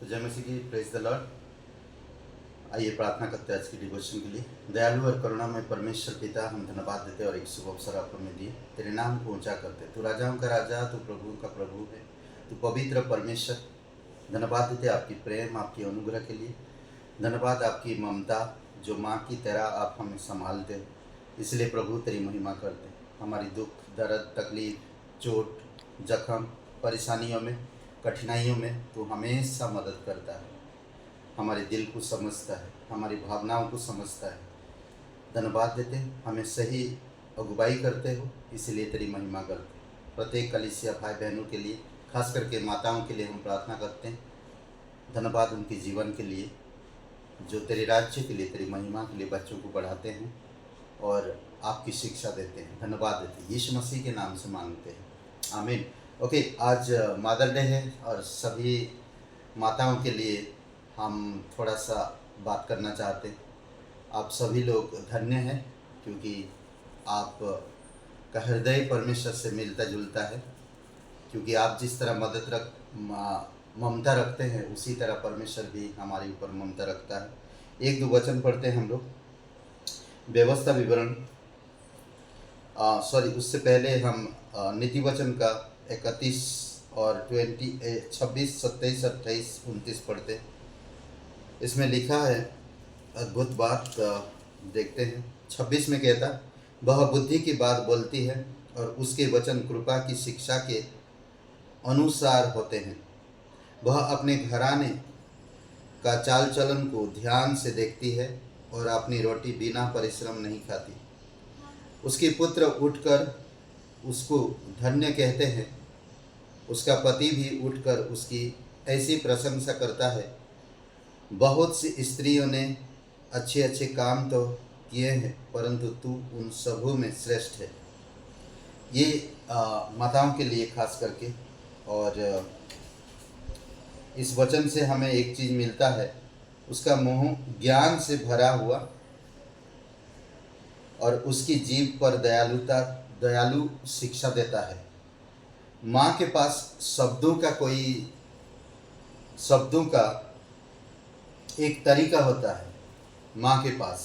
तो जय मसीह की, प्रेज द लॉर्ड। आइए प्रार्थना करते हैं आज की डिवोशन के लिए। दयालु और करुणा में परमेश्वर पिता, हम धन्यवाद देते और एक शुभ अवसर आपको में दिए तेरे नाम को ऊंचा करते। तू राजाओं का राजा, तू प्रभु का प्रभु है, तू पवित्र परमेश्वर। धन्यवाद देते आपकी प्रेम, आपकी अनुग्रह के लिए। धन्यवाद आपकी ममता, जो माँ की तरह आप हमें संभालते हो। इसलिए प्रभु तेरी महिमा करते। हमारी दुख, दर्द, तकलीफ, चोट, जख्म, परेशानियों में, कठिनाइयों में तू हमेशा मदद करता है। हमारे दिल को समझता है, हमारी भावनाओं को समझता है। धन्यवाद देते, हमें सही अगुवाई करते हो, इसलिए तेरी महिमा करते। प्रत्येक कलीसिया भाई बहनों के लिए, खास करके माताओं के लिए हम प्रार्थना करते हैं। धन्यवाद उनके जीवन के लिए, जो तेरे राज्य के लिए, तेरी महिमा के लिए बच्चों को बढ़ाते हैं और आपकी शिक्षा देते हैं। धन्यवाद देते, यीशु मसीह के नाम से मांगते हैं, आमीन। ओके, आज मदर डे है और सभी माताओं के लिए हम थोड़ा सा बात करना चाहते हैं। आप सभी लोग धन्य हैं, क्योंकि आप का हृदय परमेश्वर से मिलता जुलता है। क्योंकि आप जिस तरह ममता रखते हैं, उसी तरह परमेश्वर भी हमारे ऊपर ममता रखता है। एक दो वचन पढ़ते हैं हम लोग। व्यवस्था विवरण, उससे पहले हम नीति वचन का 31 और 26, 27, 28, 29 पढ़ते। इसमें लिखा है अद्भुत बात, देखते हैं। 26 में कहता, वह बुद्धि की बात बोलती है और उसके वचन कृपा की शिक्षा के अनुसार होते हैं। वह अपने घराने का चाल चलन को ध्यान से देखती है और अपनी रोटी बिना परिश्रम नहीं खाती। उसके पुत्र उठकर उसको धन्य कहते हैं। उसका पति भी उठकर उसकी ऐसी प्रशंसा करता है। बहुत सी स्त्रियों ने अच्छे अच्छे काम तो किए हैं, परंतु तू उन सबों में श्रेष्ठ है। ये माताओं के लिए खास करके। और इस वचन से हमें एक चीज़ मिलता है, उसका मुँह ज्ञान से भरा हुआ और उसकी जीभ पर दयालु शिक्षा देता है। माँ के पास शब्दों का एक तरीका होता है। माँ के पास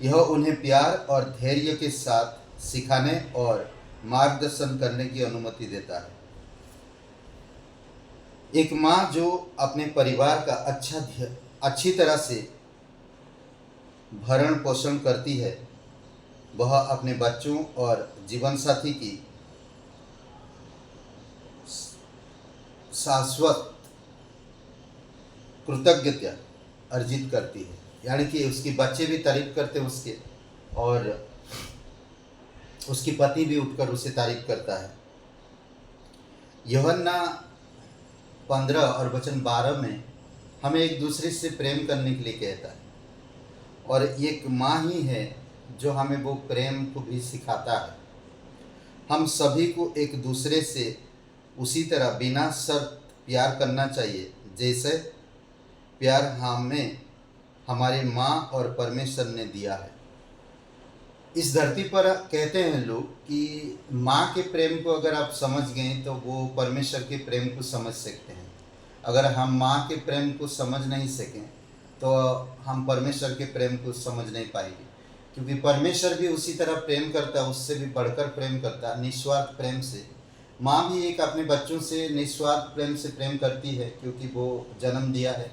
यह उन्हें प्यार और धैर्य के साथ सिखाने और मार्गदर्शन करने की अनुमति देता है। एक माँ जो अपने परिवार का अच्छी तरह से भरण पोषण करती है, वह अपने बच्चों और जीवन साथी की शाश्वत कृतज्ञता अर्जित करती है। यानी कि उसके बच्चे भी तारीफ करते हैं उसके, और उसकी पति भी उठकर उसे तारीफ करता है। यूहन्ना 15 और वचन 12 में हमें एक दूसरे से प्रेम करने के लिए कहता है, और एक माँ ही है जो हमें वो प्रेम को भी सिखाता है। हम सभी को एक दूसरे से उसी तरह बिना शर्त प्यार करना चाहिए, जैसे प्यार हमें हमारे माँ और परमेश्वर ने दिया है। इस धरती पर कहते हैं लोग कि माँ के प्रेम को अगर आप समझ गए तो वो परमेश्वर के प्रेम को समझ सकते हैं। अगर हम माँ के प्रेम को समझ नहीं सकें तो हम परमेश्वर के प्रेम को समझ नहीं पाएंगे। क्योंकि परमेश्वर भी उसी तरह प्रेम करता है, उससे भी बढ़कर प्रेम करता है, निस्वार्थ प्रेम से। माँ भी एक अपने बच्चों से निस्वार्थ प्रेम से प्रेम करती है, क्योंकि वो जन्म दिया है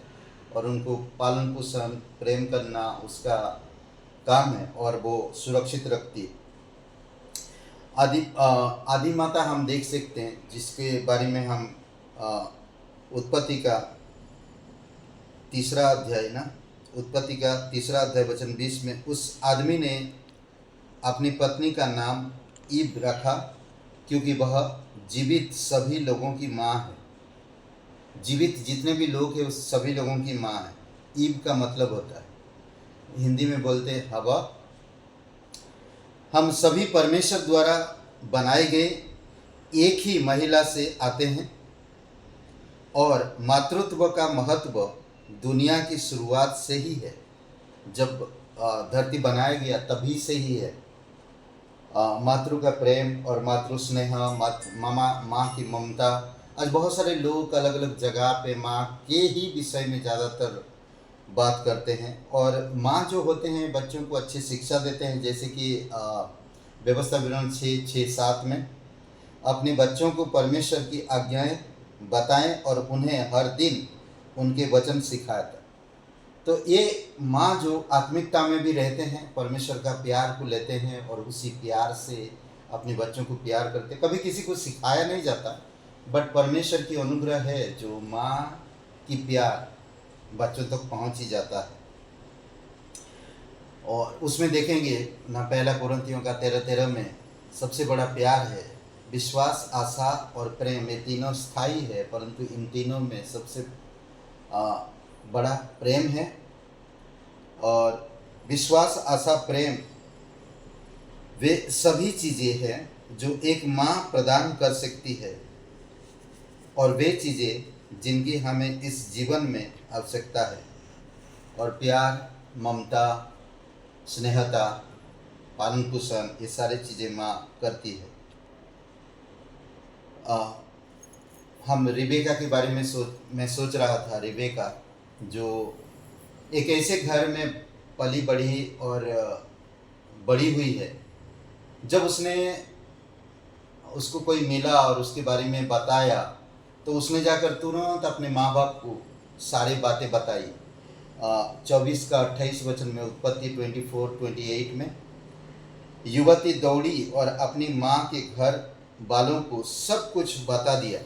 और उनको पालन पोषण प्रेम करना उसका काम है, और वो सुरक्षित रखती है। आदि माता हम देख सकते हैं, जिसके बारे में हम उत्पत्ति का 3 अध्याय उत्पत्ति का 3 अध्याय वचन 20 में, उस आदमी ने अपनी पत्नी का नाम ईब रखा, क्योंकि वह जीवित सभी लोगों की माँ है। जीवित जितने भी लोग हैं उस सभी लोगों की माँ है। ईब का मतलब होता है, हिंदी में बोलते हैं हवा। हम सभी परमेश्वर द्वारा बनाए गए एक ही महिला से आते हैं, और मातृत्व का महत्व दुनिया की शुरुआत से ही है। जब धरती बनाया गया तभी से ही है। मातृ का प्रेम और मातृ स्नेह, माँ की ममता आज बहुत सारे लोग अलग अलग जगह पे माँ के ही विषय में ज़्यादातर बात करते हैं, और माँ जो होते हैं बच्चों को अच्छी शिक्षा देते हैं। जैसे कि व्यवस्था विवरण 6:6-7 में अपने बच्चों को परमेश्वर की आज्ञाएं बताएं और उन्हें हर दिन उनके वचन सिखाएं। तो ये माँ जो आत्मिकता में भी रहते हैं, परमेश्वर का प्यार को लेते हैं और उसी प्यार से अपने बच्चों को प्यार करते हैं। कभी किसी को सिखाया नहीं जाता, बट परमेश्वर की अनुग्रह है जो माँ की प्यार बच्चों तक पहुँच ही जाता है। और उसमें देखेंगे ना, पहला कुरिन्थियों का 13:13 में सबसे बड़ा प्यार है विश्वास, आशा और प्रेम। ये तीनों स्थायी है, परंतु इन तीनों में सबसे बड़ा प्रेम है। और विश्वास, आशा, प्रेम वे सभी चीज़ें हैं जो एक माँ प्रदान कर सकती है, और वे चीज़ें जिनकी हमें इस जीवन में आवश्यकता है। और प्यार, ममता, स्नेहता, पालन पोषण, ये सारी चीज़ें माँ करती है। हम रिबेका के बारे में मैं सोच रहा था। रिबेका जो एक ऐसे घर में पली बढ़ी और बड़ी हुई है, जब उसको कोई मिला और उसके बारे में बताया तो उसने जाकर तुरंत अपने माँ बाप को सारी बातें बताई। 24 का 28 वचन में, उत्पत्ति 24:28 में, युवती दौड़ी और अपनी माँ के घर वालों को सब कुछ बता दिया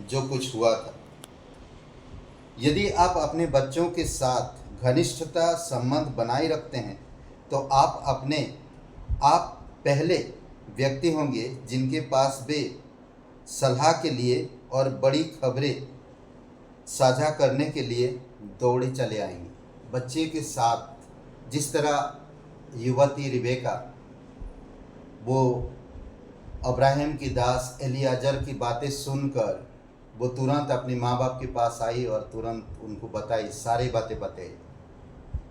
जो कुछ हुआ था। यदि आप अपने बच्चों के साथ घनिष्ठता संबंध बनाए रखते हैं तो आप पहले व्यक्ति होंगे जिनके पास वे सलाह के लिए और बड़ी खबरें साझा करने के लिए दौड़े चले आएंगे। बच्चे के साथ जिस तरह युवती रिबेका वो अब्राहम की दास एलियाजर की बातें सुनकर वो तुरंत अपने माँ बाप के पास आई और तुरंत उनको बताई, सारी बातें बताई,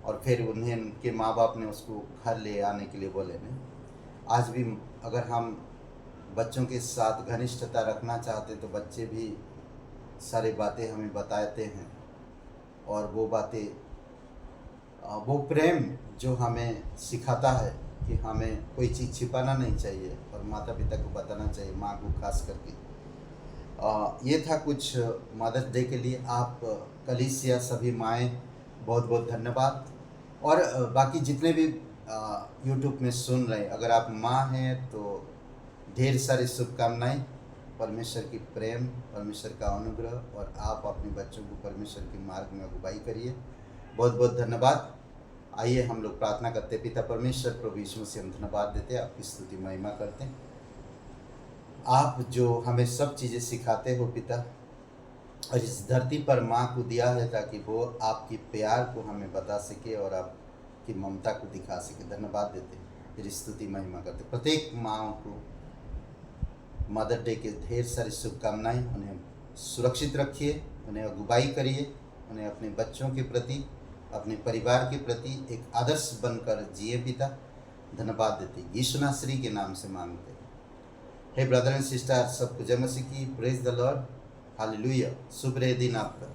और फिर उनके माँ बाप ने उसको घर ले आने के लिए बोले। नहीं, आज भी अगर हम बच्चों के साथ घनिष्ठता रखना चाहते तो बच्चे भी सारी बातें हमें बताते हैं, और वो बातें, वो प्रेम जो हमें सिखाता है कि हमें कोई चीज़ छिपाना नहीं चाहिए और माता पिता को बताना चाहिए, माँ को खास करके। ये था कुछ मदर्स डे के लिए। आप कलीसिया सभी माएँ बहुत बहुत धन्यवाद। और बाकी जितने भी यूट्यूब में सुन रहे हैं, अगर आप माँ हैं तो ढेर सारी शुभकामनाएं। परमेश्वर की प्रेम, परमेश्वर का अनुग्रह, और आप अपने बच्चों को परमेश्वर के मार्ग में अगुवाई करिए। बहुत बहुत धन्यवाद। आइए हम लोग प्रार्थना करते। पिता परमेश्वर, प्रभु यीशु मसीह, हम धन्यवाद देते हैं, आपकी स्तुति महिमा करते हैं। आप जो हमें सब चीज़ें सिखाते हो पिता, और इस धरती पर माँ को दिया है ताकि वो आपकी प्यार को हमें बता सके और आपकी ममता को दिखा सके। धन्यवाद देते हैं, तेरी स्तुति महिमा करते। प्रत्येक माँ को मदर डे के ढेर सारी शुभकामनाएं। उन्हें सुरक्षित रखिए, उन्हें अगुवाई करिए, उन्हें अपने बच्चों के प्रति, अपने परिवार के प्रति एक आदर्श बनकर जिए पिता। धन्यवाद देते यीशु नासरी के नाम से मांगते हैं। हे ब्रदर एंड सिस्टर, सबको जय मसीह की। Praise the lord, hallelujah. शुभ रहे दिन आपका।